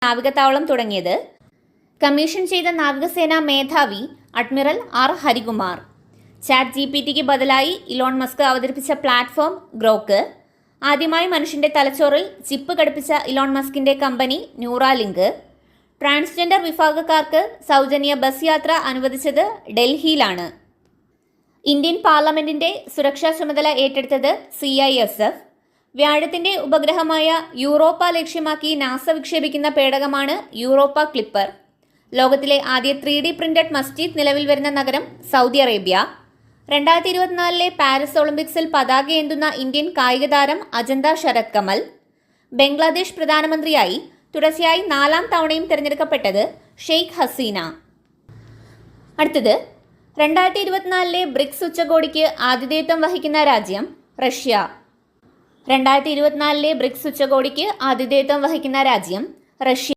നാവികത്താവളം തുടങ്ങിയത്. കമ്മീഷൻ ചെയ്ത നാവികസേനാ മേധാവി അഡ്മിറൽ ആർ ഹരികുമാർ. ചാറ്റ് ജിപിടിക്ക് ബദലായി ഇലോൺ മസ്ക് അവതരിപ്പിച്ച പ്ലാറ്റ്ഫോം ഗ്രോക്ക്. ആദ്യമായി മനുഷ്യന്റെ തലച്ചോറിൽ ചിപ്പ് ഘടിപ്പിച്ച ഇലോൺ മസ്കിന്റെ കമ്പനി ന്യൂറാലിങ്ക്. ട്രാൻസ്ജെൻഡർ വിഭാഗക്കാർക്ക് സൗജന്യ ബസ് യാത്ര അനുവദിച്ചത് ഡൽഹിയിലാണ്. ഇന്ത്യൻ പാർലമെന്റിന്റെ സുരക്ഷാ ചുമതല ഏറ്റെടുത്തത് CISF. വ്യാഴത്തിന്റെ ഉപഗ്രഹമായ യൂറോപ്പ ലക്ഷ്യമാക്കി നാസ വിക്ഷേപിക്കുന്ന പേടകമാണ് യൂറോപ്പ ക്ലിപ്പർ. ലോകത്തിലെ ആദ്യ 3D പ്രിന്റഡ് മസ്ജിദ് നിലവിൽ വരുന്ന നഗരം സൗദി അറേബ്യ. 2024 പാരീസ് ഒളിമ്പിക്സിൽ പതാകയേന്തുന്ന ഇന്ത്യൻ കായിക താരം അജന്ത ശരത് കമൽ. ബംഗ്ലാദേശ് പ്രധാനമന്ത്രിയായി തുടർച്ചയായി 4ാം തവണയും തിരഞ്ഞെടുക്കപ്പെട്ടത് ഷെയ്ഖ് ഹസീന. അടുത്തത് 2024 ബ്രിക്സ് ഉച്ചകോടിക്ക് ആതിഥേയത്വം വഹിക്കുന്ന രാജ്യം റഷ്യ. 2024 ബ്രിക്സ് ഉച്ചകോടിക്ക് ആതിഥേയത്വം വഹിക്കുന്ന രാജ്യം റഷ്യ.